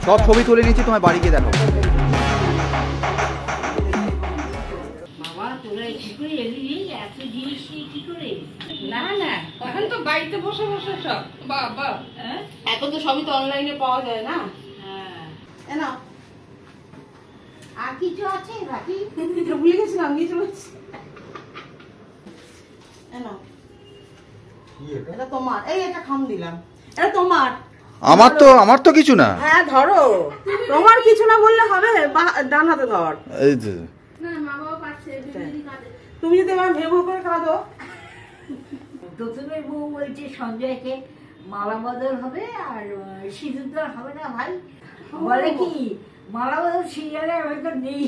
সব ছবি তুলে নিয়েছি, তোমার বাড়ি গিয়ে দেখো। না না, এখন তো বাড়িতে বসে বসে সব। বাবা, এখন তো সবই তো অনলাইনে পাওয়া যায় না। হ্যাঁ না, আর কিছু আছে বাকি? ভুলে গেছিলাম, কিছু আছে। এটা তোমার, এই এটা খাম দিলাম, এটা তোমার। আমার তো কিছু না। হ্যাঁ ধরো, তোমার কিছু না বললে হবে, ডান হাতে ধর। এই যে তুমি যদি আমার ভেবো করে কাঁদো। প্রথমের বউ বলছে সঞ্জয়কে মালা বদল হবে আর সিঁদুর তো হবে না ভাই, বলে কি মালা বদল সিরিয়ালে আমি তো নেই।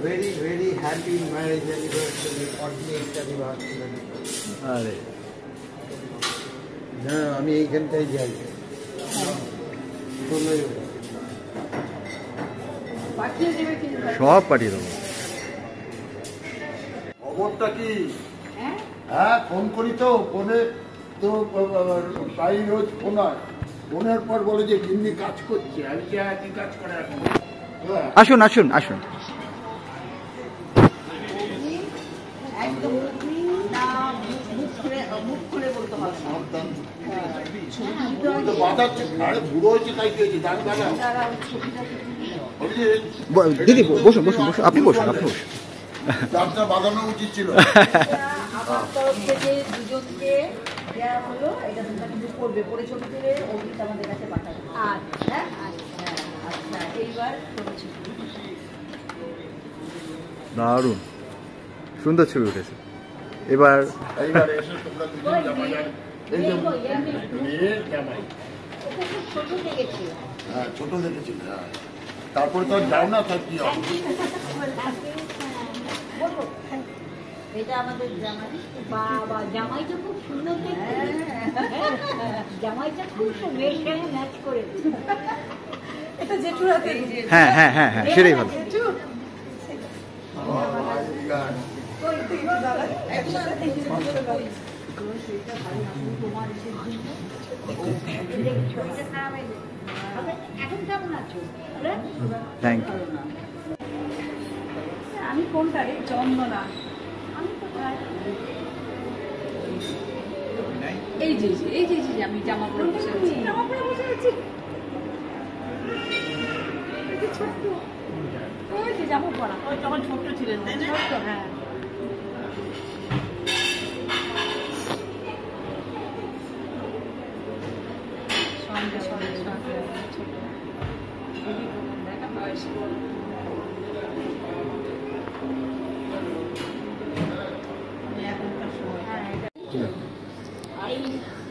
Very, very happy marriage anniversary. আরে না, আমি এইখানটাই যাই। সব পাঠিয়ে দেবো। খবরটা কি? হ্যাঁ, ফোন করি তো, ফোনে তো প্রায় রোজ ফোন হয়। ফোনের পর বলে যে গিন্নি কাজ করছে, আমি যে একই কাজ করে এখন। আসুন আসুন আসুন। দিদি বসুন বসুন বসুন, আপনি বসুন আপনি বসুন। বাঁধানো উচিত ছিল। আমার তরফ থেকে দুজনকে দেওয়া হলো, এটা তোমরা কিন্তু করবে, পরে ছবি তুলে অভিজিৎ আমাদের কাছে পাঠাবে। আচ্ছা আচ্ছা, এইবার দারুণ সুন্দর ছবি উঠেছে। এবার ছোট দেখেছিল, তারপরে তো যাও না, তার কি হবে? এটা আমাদের জামাই। বাবা, জামাইটা খুব সুন্দর দেখতে, জামাইটা খুব মেয়ের সঙ্গে ম্যাচ করে। এটা জেঠুর হাতে। হ্যাঁ হ্যাঁ হ্যাঁ হ্যাঁ, সেটাই ভালো। এখন কেমন আছো? Thank you. আমি কোনটা রে? চন্দনা। আমি কোথায়? এই যে আমি জামা পরে বসে আছি। ছোট্ট, ওই যে জামা পরা, ওই তখন ছোট্ট ছিলেন, তাই না? হ্যাঁ।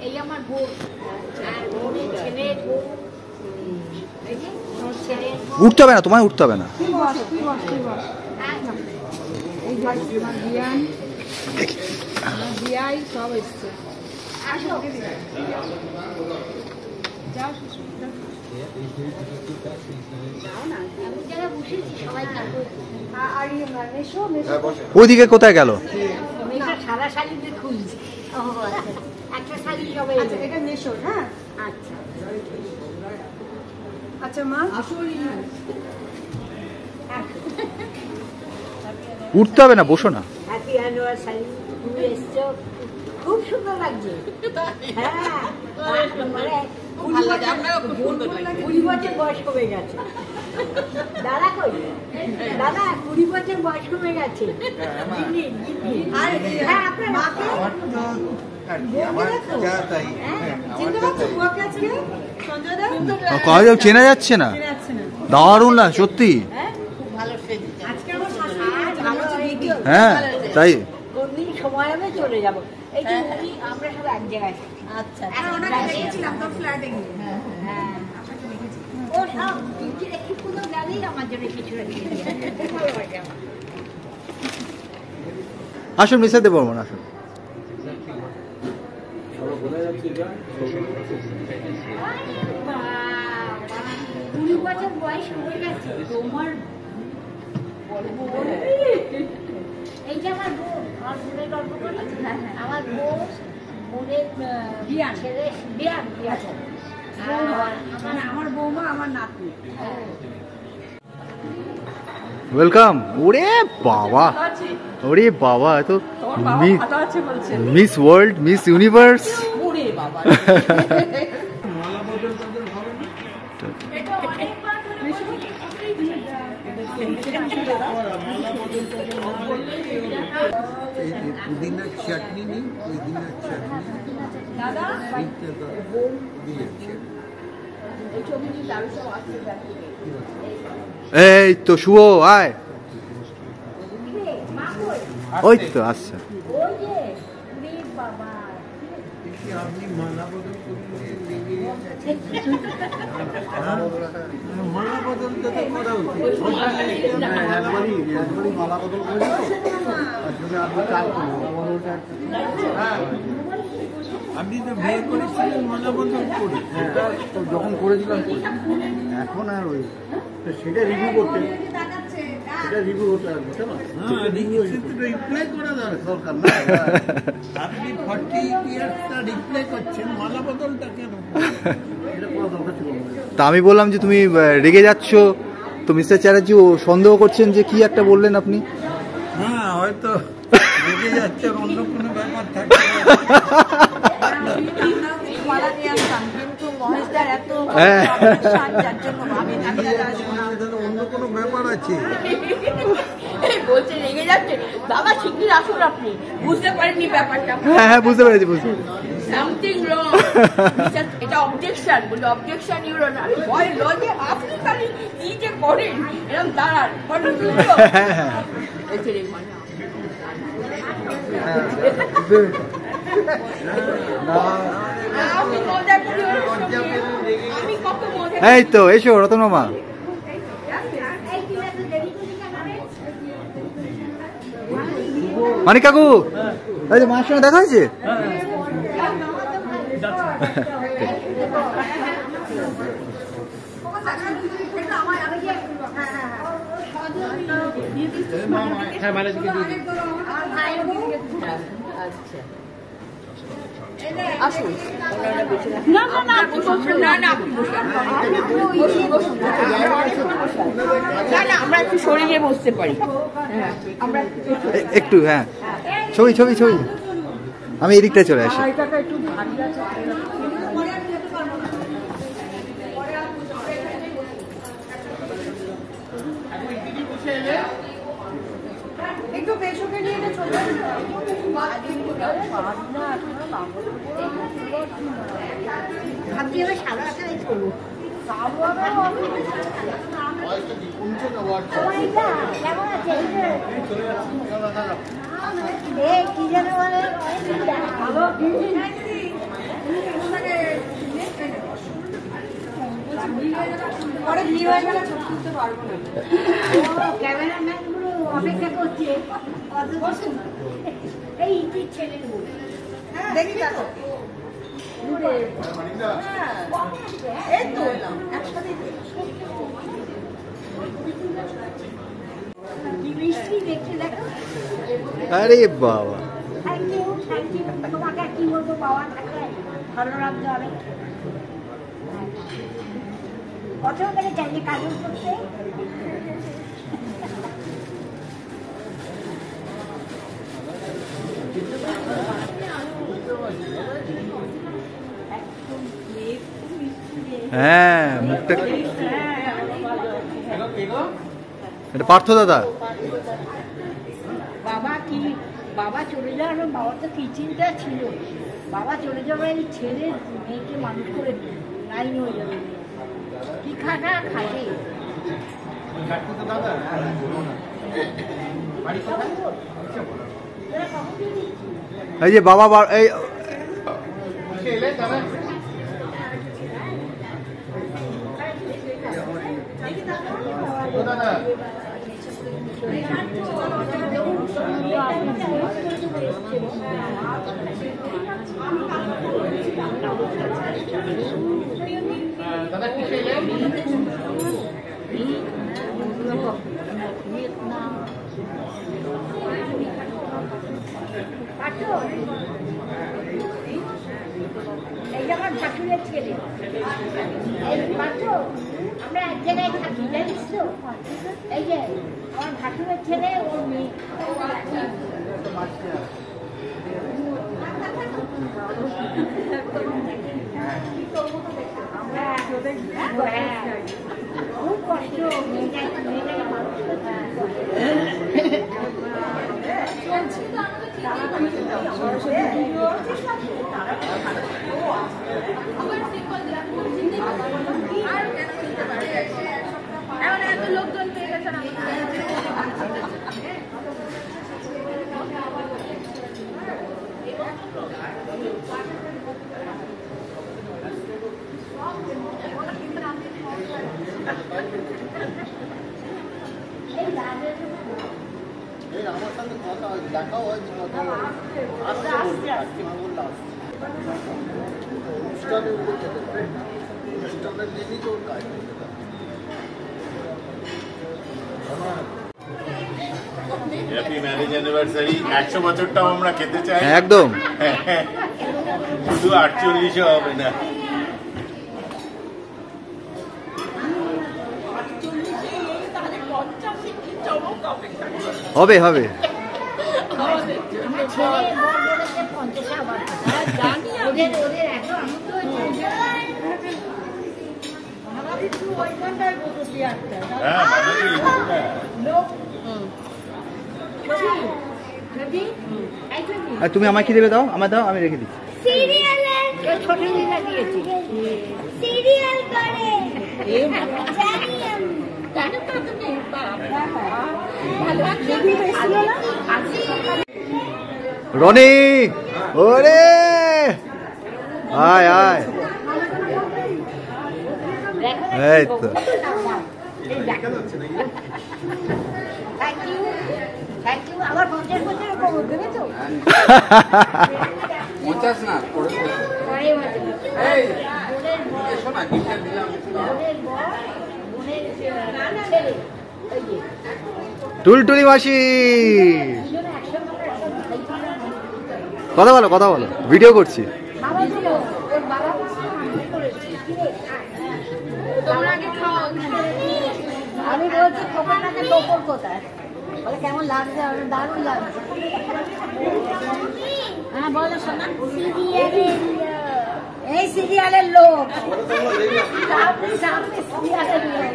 এই আমার বউ আর বোনের ছেলের বউ। উঠতে হবে না, তোমায় উঠতে হবে না। সব এসছে। ওইদিকে কোথায় গেল? সারা শাড়িতে খুলছি। একটা শাড়ি সবাই এটা মেশো। হ্যাঁ আচ্ছা আচ্ছা মা উঠতে হবে না, বসো না। হ্যাপি অ্যানিভার্সারি, তুমি এসছো, খুব সুন্দর লাগছে। হ্যাঁ মানে 20 বছর বয়স কমে গেছে। দাদা কই? দাদা 20 বছর বয়স কমে গেছে। হ্যাঁ আপনার মাকে কাজও চেনা যাচ্ছে না, দারুণ না সত্যি। হ্যাঁ তাই সময় হবে চলে যাবো। এই যে আমরা সব এক জায়গায়। আচ্ছা ও সব একটু কোনো গেলেই আমার জন্য কিছু রেখে আসুন মিশে দেবো না, আসুন। 20 বছর বয়স হয়ে গেছে তোমার। এই যে আমার বোন, আমার বোনের গল্প করি। আমার বোন, বোনের ছেলে বিয়ান আছে। আমার বৌমা, আমার নাতনি। ওয়েলকাম। ওরে বাবা, ওরে বাবা, তো মিস ওয়ার্ল্ড, মিস ইউনিভার্স। পুদিনার চাটনি নেই, পুদিনার চাটনি এই তো শুভ, আয়। ওই তো আচ্ছা, আপনি মালা বদল মালা বদলটা তো করা উচিত। মালা বদল করে আপনি তো বিয়ে করেছিলেন মালা বদল করে, যখন করেছিলাম এখন আর ওই সেটা রিভিউ করতে, সেটা রিভিউ করতে হবে রিপ্লাই করা দরকার না। আপনি 40 ইয়ার্সটা রিপ্লাই করছেন, মালা বদলটা কেন? এটা করা দরকার ছিল। তা আমি বললাম যে তুমি রেগে যাচ্ছ, তো মিস্টার চ্যাটার্জি ও সন্দেহ করছেন যে কি একটা বললেন আপনি। হ্যাঁ হয়তো রেগে যাচ্ছে, অন্য কোনো ব্যাপার থাকে। অন্য কোনো ব্যাপার আছে। বলছে রেগে যাচ্ছে, বাবা শিগগির আসুন। আপনি বুঝতে পারেননি ব্যাপারটা? হ্যাঁ হ্যাঁ বুঝতে পেরেছি, বুঝতে পেরেছি। Something wrong. এটা অবজেকশন, বলে অবজেকশন ইউর অনার। ভয় লজে আপনি খালি কি যে করেন, এরকম দাঁড়ান ফটো তুলছো। আমি মজা করি, আমি কত মজা। এই তো এসো রতন মামা। মানিক কাকু, এই যে মায়ের সঙ্গে দেখা হয়েছে? আমরা একটু সরিয়ে বসতে পারি। একটু হ্যাঁ, ছবি ছবি ছবি। আমি এদিকটায় চলে আসি। একটু পেছনে নিয়ে চলে ভাবছি এবার সাদা আকারে করবো। কি যেন বলে পরে বিয়ে হয়ে গেলে ছবি তুলতে পারবো না। ক্যামেরাম্যান গুলো অপেক্ষা করছে, এই ছেলে দেখি দেখো এই তো একসাথে কি মিষ্টি দেখতে দেখো। আরে বাবা, থ্যাংক ইউ তোমাকে কি বলবো পাওয়া থাকলে ভালো লাগতো অনেক। কত করে চাইলে কাজল করতে হ্যাঁ মুখটা এটা পার্থ দাদা। বাবা চলে যাওয়ার, বাবার তো কি চিন্তা ছিল, বাবা চলে যাবে এই ছেলে মেয়েকে মানুষ করে লাইন হয়ে যাবে, কি খাটা খাটে। এই যে বাবা এই এই যে আমার ভাসুরের ছেলে, আমরা এক জায়গায় থাকি জানিস তো, এই যে আমার ভাসুরের ছেলে ওর মেয়ে। খুব কষ্ট মেয়েটাকে মানুষ করতে। এখন এত লোকজন পেয়ে গেছে না আমার সাথে কথা দেখাও হয়নি, কথা আসছে অনুষ্ঠানের উপর যেতে পারে, অনুষ্ঠানের দিনই তো কাজ হ্যাপি ম্যারেজ অ্যানিভার্সারি। 100 বছরটাও আমরা খেতে চাই একদম, শুধু 48 হবে না। হবে হবে। আমার ছেলে বর বলেছে 50 আবার জানি ওদের এত আনন্দ হয়েছে। হ্যাঁ আর তুমি আমায় কি দেবে? দাও, আমার দাও, আমি রেখে দিচ্ছি। ছোট দিদা দিয়েছি সিরিয়াল করে জানি আমি রনি, ওরে আয় আয়, এই তো আবার 50 বছর করবো ভেবেছো? 50 না করে পরে বছর এসো না, গিফট দিলাম। টুলটুলি মাসি, কথা বলো কথা বলো, ভিডিও করছি। তোমরা আগে খাও। আমি বলছি খোকাটাকে টোপর কোথায়, বলে কেমন লাগছে? আমার দারুণ লাগছে। হ্যাঁ বলো শোনা। এই সিরিয়ালের লোক, সামনে সিরিয়ালের লোক।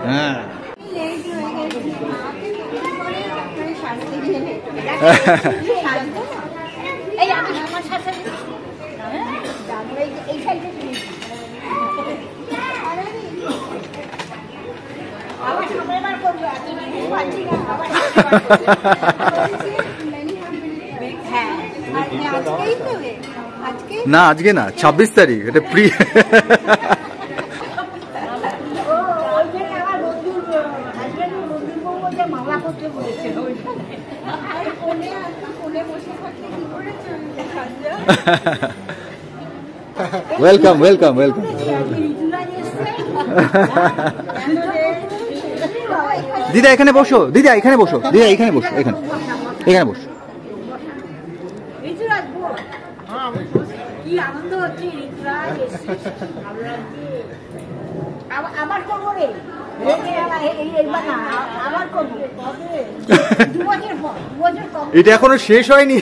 হ্যাঁ এই আমি আমার সাথে এই সাইডে আবার সময়বার করবো, পাচ্ছি না আবার। হ্যাঁ আজকেই তো আজকে না, আজকে না, 26 তারিখ, এটা প্রি। ওইখানে আমার বন্ধুর ওয়েলকাম ওয়েলকাম ওয়েলকাম। দিদা এখানে বসো, দিদা এখানে বসো, দিদা এখানে বসো, এখানে এখানে বসো। কি আনন্দ হচ্ছে আমার করবো রে, আমার করবো 2 বছর পর, 2 বছর কম। এটা এখনো শেষ হয়নি।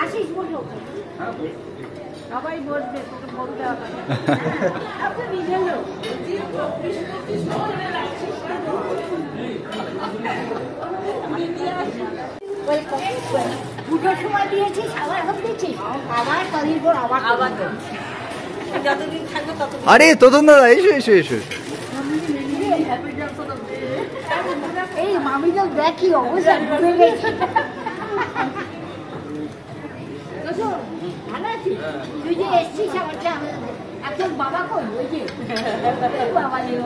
আসিস বসো, সবাই বসবে, তোকে বলতে হবে না। আপনি নিজের লোক। পুজোর সময় দিয়েছিস, আবার এখন দিচ্ছিস, আবার কদিন পর আবার যতদিন থাকবে ততদিন। আরে তোতন দাদা এসো এসো এসো। এই মামি তো দেখি অবস্থা ডুবে গেছে। ভালো আছিস? তুই যে এসছিস আমার এখন বাবা কই? ওই যে বাবা নেই।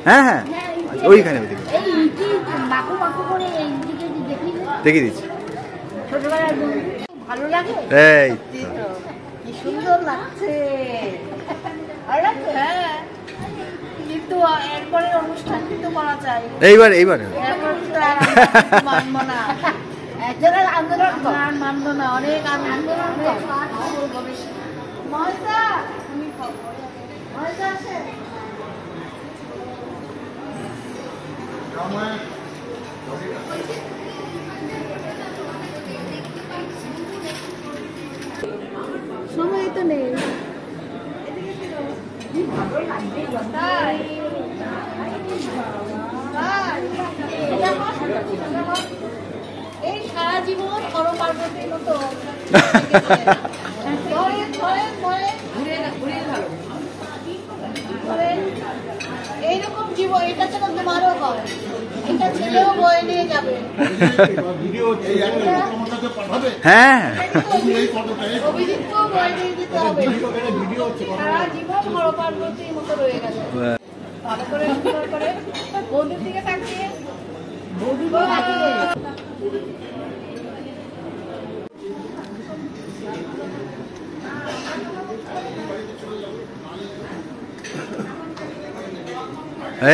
হ্যাঁ হ্যাঁ ওইখানে ওইদিকে এই ইটি মাকু মাকু করে এই দিকে দেখি দেখে দিচ্ছি। ছোটবেলার বন্ধু ভালো লাগে। এই কি সুন্দর লাগছে। ভালো লাগছে? হ্যাঁ, কিন্তু এরপরে অনুষ্ঠান কিন্তু করা চাই। এইবার এইবার এরপর তো আর মানবো না। একজনের আন্দোলন আর মানবো না, অনেক আন্দোলন। মজা মজা আছে। সময় তো নেই। এই সারা জীবন হর পার্বতীর মতো এইরকম জীবন, এটা তো তোমারও হয়, এটা ছেলেও বয়ে নিয়ে যাবে। হ্যাঁ অভিজিৎকেও বয়ে নিয়ে যেতে হবে। সারা জীবন হর পার্বতীর মতো রয়ে গেছে। ভালো করে সুন্দর করে বন্ধুর দিকে তাকিয়ে বন্ধুকেও তাকিয়ে।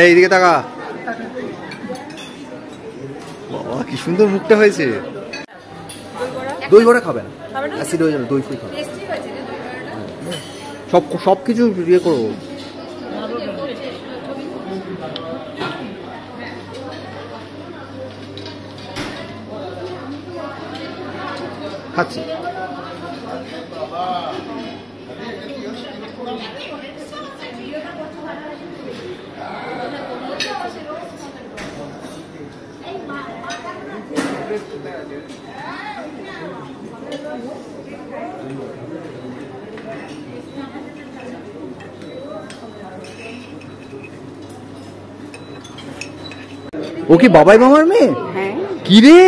এই দিকে তাকা। বাবা কি সুন্দর মুখটা হয়েছে। দই বড়া খাবে না, অ্যাসিড হয়ে যাবে। দই ফুই খাবে, সব সব কিছু ইয়ে করবো। খাচ্ছি। ও কি বাবাই মামার মেয়ে? কি রে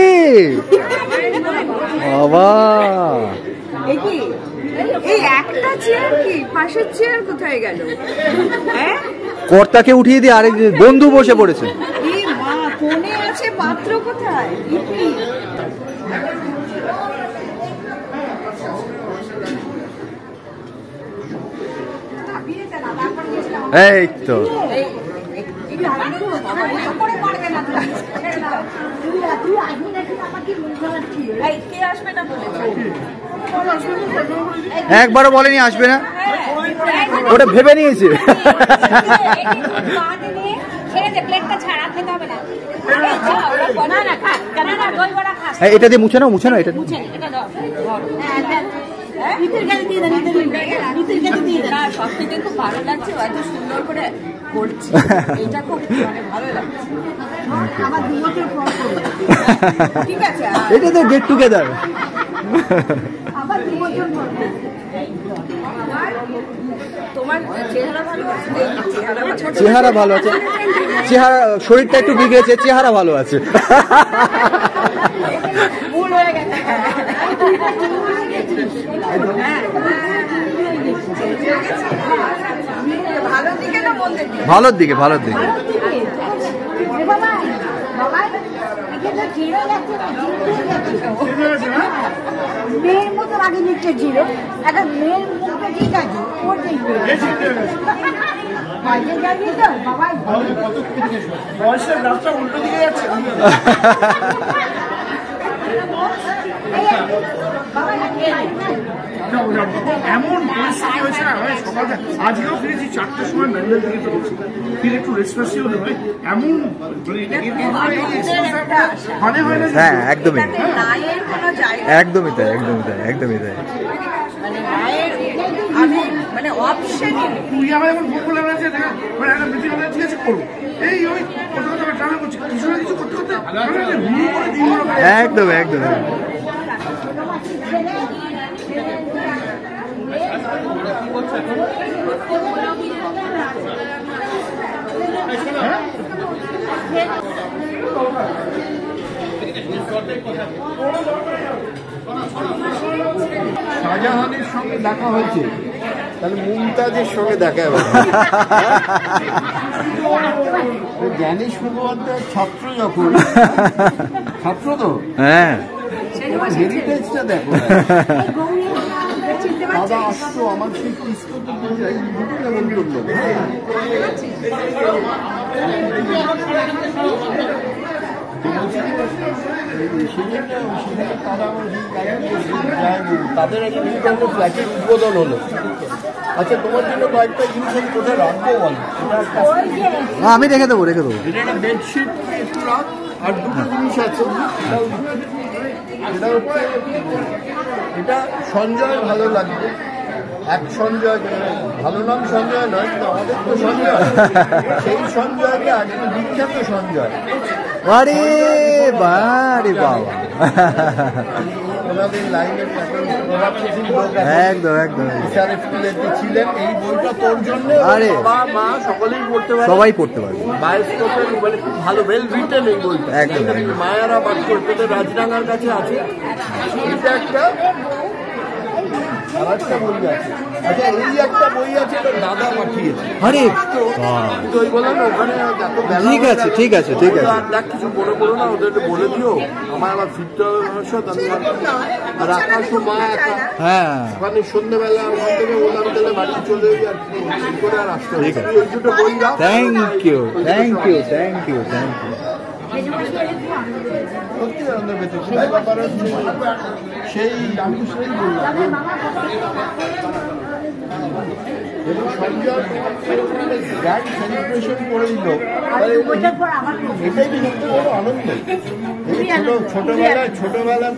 বাবা, এই একটা চেয়ার কি, পাশের চেয়ার কোথায় গেল? হ্যাঁ, কর্তাকে উঠিয়ে দিয়ে আরেক বন্ধু বসে পড়েছে। এই মা কোণে আছে, পাত্র কোথায়? এই তো একবারও বলেনি আসবে না, ওটা ভেবে নিয়েছে। এটা দিয়ে মুছে নাও, মুছে নাও, এটা সব থেকে খুব ভালো লাগছে, এত সুন্দর করে করছে, এটা খুব ভালো লাগছে। আমার 2 বছর পর ঠিক আছে, এটা তো গেট টুগেদার। আবার 2 বছর পর তোমার চেহারা ভালো আছে, চেহারা ভালো আছে, চেহারা শরীরটা একটু বিগড়েছে, চেহারা ভালো আছে। ভুল হয়ে গেছে। ভালো দিকে তো ভালোর দিকে ভালোর দিকে। মেয়ের মতো আগে নিচ্ছে জিরো, একটা মেয়ের মুখটা ঠিক আছে, ওর দেখবে বয়সের রাস্তা উল্টো দিকে যাচ্ছে। এমন পরিস্থিতি হয়েছে না, সকালে আজকেও ফিরেছি 4টার সময় ব্যান্ডেল থেকে চলছি, ফিরে একটু রেস্ট্রেসি হতে হয় এমন মানে হয় না। হ্যাঁ একদমই একদমই তাই একদমই তাই একদমই তাই। মানে অপশন তুই আমার এখন ভুল বলে আছে, মানে একটা মিটিং হলে ঠিক আছে করবো, এই ওই কথা কথা ট্রাভেল করছি, কিছু না কিছু করতে করতে একদম একদম। শাহজাহানের সঙ্গে দেখা হয়েছে, তাহলে মুমতাজের সঙ্গে দেখা হবে। জ্ঞানেশ মুখোপাধ্যায়ের ছাত্র যখন, ছাত্র তো হ্যাঁ, হেরিটেজটা দেখো। দাদা আসতো আমার সেই কিস্তুতে বন্ধু করলো। তাদের একটা ফ্ল্যাটের উদ্বোধন হলো। আচ্ছা তোমার জন্য কয়েকটা জিনিস আমি কোথায় রাখবো বল? আমি রেখে দেবো রেখে দেবো। এটা একটা বেডশিট একটু রাখ, আর দুটো জিনিস আছে। এটা হচ্ছে, এটা সঞ্জয় ভালো লাগবে, এক সঞ্জয়, ভালো নাম সঞ্জয় নয় কিন্তু আমাদের তো সঞ্জয়, সেই সঞ্জয়কে আগে বিখ্যাত সঞ্জয়। আরে বারে বাবা, ওনাদের লাইনের একদম একদম ছিলেন। এই বইটা তোর জন্য, আরে বাবা মা সকলেই পড়তে পারে, সবাই পড়তে পারবে। বায়োস্কোপের মানে খুব ভালো ওয়েল রিটেন এই বইটা, একদম মায়ারা বাদ করতে রাজডাঙ্গার কাছে আছে। এটা একটা আর একটা বই আছে। আচ্ছা এই একটা বই আছে, তো দাদা পাঠিয়েছে। আরে ওই বললাম না ওখানে এত বেলা, ঠিক আছে ঠিক আছে ঠিক আছে। দেখ কিছু মনে করো না, ওদেরকে বলে দিও আমার আবার ফিরতে হবে ভবিষ্যৎ। আর আকাশ মা একা, হ্যাঁ ওখানে সন্ধ্যেবেলা ওখান থেকে ওলাম তেলে বাড়ি চলে যাই আর করে আর আসতে হবে। ওই দুটো বই দাও। Thank you thank you thank you thank you. সত্যি আনন্দ পেতে ব্যাপার হচ্ছে সেই, আমি সেই বললাম গ্র্যান্ড সেলিব্রেশন করে দিল, এটাই তো সবচেয়ে বড় আনন্দ। ছোটবেলা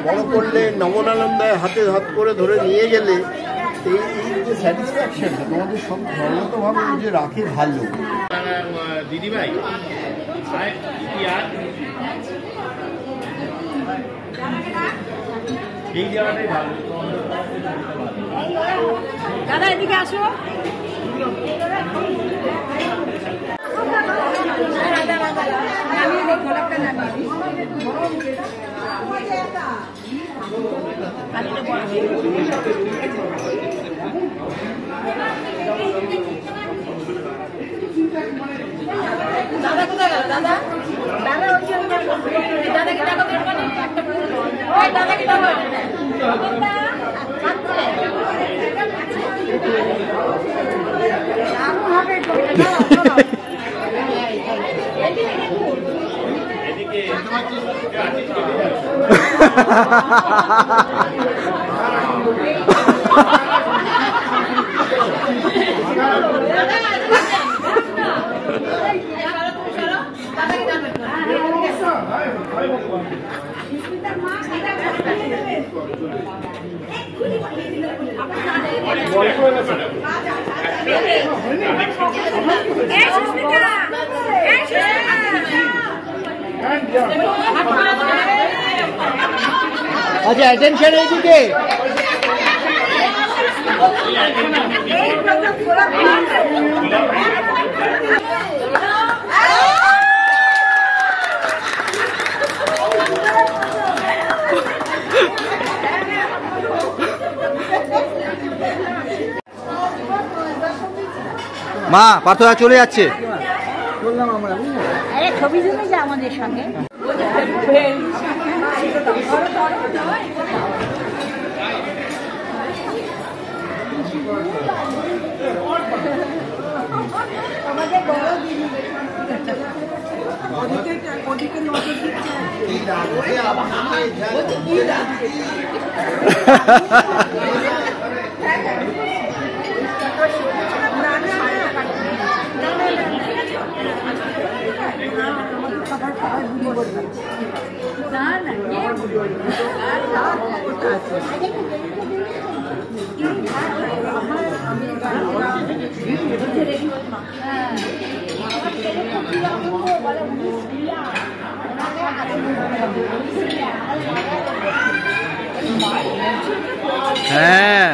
বড় করলে, নবনানন্দায় হাতে হাত করে ধরে নিয়ে গেলে এই যে স্যাটিসফ্যাকশনটা তোমাদের সব ধর্মতভাবে যে রাখে ভালো। দিদিভাই এই জায়গাটাই ভালো। দাদা এদিকে আসো। দাদা কোথায় গেল? দাদা দাদা ওই দাদাকে টাকা বের করো, ওই দাদাকে টাকা আচ্ছা অ্যাটেনশন এইদিকে। মা পার্থ চলে যাচ্ছে। চললাম আমরা, আরে ছবি জমে যা আমাদের সঙ্গে। আমাদের বড় দিদি হ্যাঁ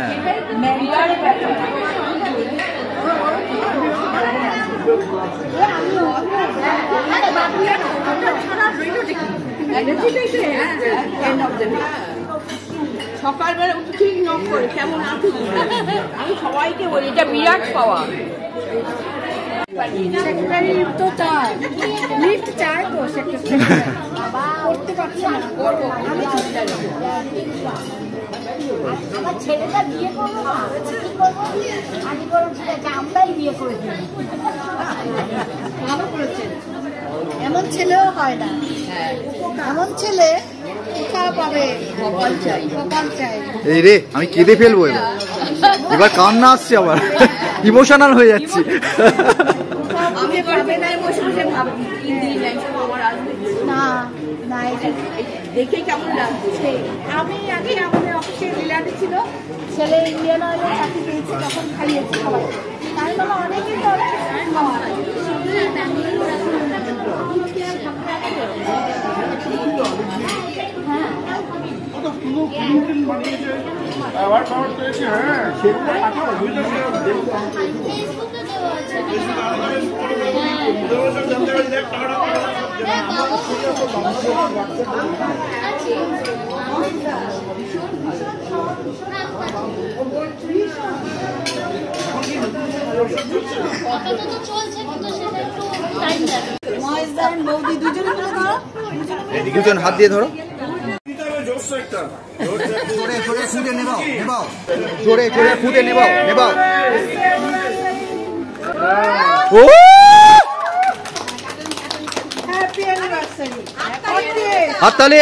সকালবেলা উঠে ঠিক নক করে কেমন আছো, আমি সবাইকে বলি এটা বিরাট পাওয়া। সেক্রেটারি তো চায়, লিফট চায় তো সেক্রেটারি করতে পারছি না। আমার ছেলেটা বিয়ে করবো না, কি করবো? আমি করবো আমরাই বিয়ে করে দিই। ভালো করেছেন, এমন ছেলেও হয় না, এমন ছেলে কোথাও পাবে? কপাল চাই, কপাল চাই। এই রে আমি কেঁদে ফেলবো এবার, এবার কান্না আসছে আবার, ইমোশনাল হয়ে যাচ্ছি। আমি পারবে না বসে বসে ভাবছি তিন দিন আমার আসবে না না, এটা দেখে কেমন লাগছে। আমি আগে আমাদের অফিসে রিলাটি ছিল, ছেলে ইন্ডিয়ান অয়েলে চাকরি পেয়েছি, তখন খাইয়েছি সবাই। তাই বলে অনেকেই তো অনেক খাওয়া দুজন হাত দিয়ে ধরো, জোরে জোরে ফুটে নেবাও, নেবাও জোরে জোরে ফুটে নেবাও, নেবাও। ও হাততালি,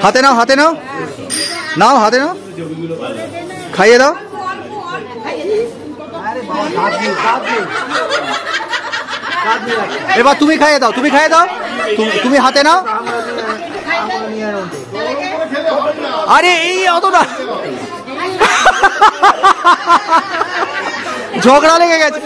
হাতে নাও, হাতে নাও, নাও হাতে নাও, খাইয়ে দাও। এবার তুমি খাইয়ে দাও, তুমি খাইয়ে দাও, তুমি হাতে নাও। আরে এই অত না, ঝগড়া লেগে গেছে।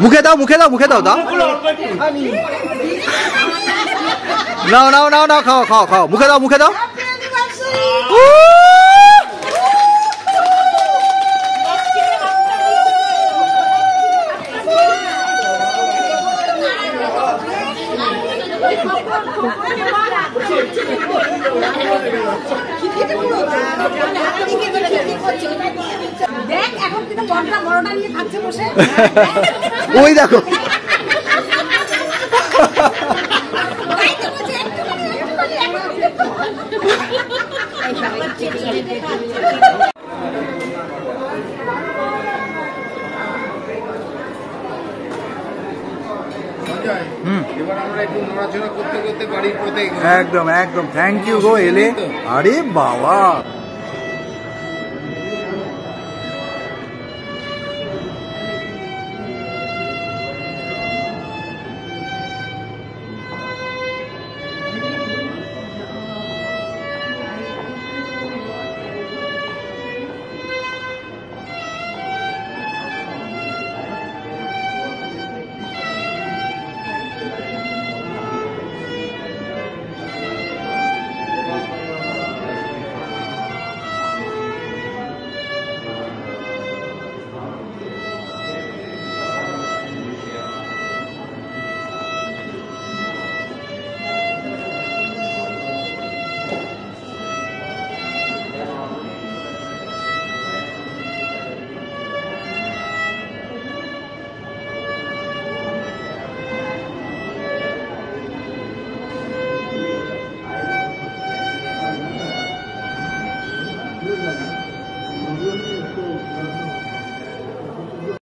মুখে দাও, মুখে দাও, মুখে দাও, দাও। নাও নাও নাও নাও, খাও খাও খাও, মুখে দাও, মুখে দাও। দেখ এখন কিন্তু বড়টা নিয়ে খাচ্ছে বসে। ওই দেখো, এবার আমরা একটু নড়াচড়া করতে করতে বাড়ির পথে একদম একদম। থ্যাংক ইউ গো এলে। আরে বাবা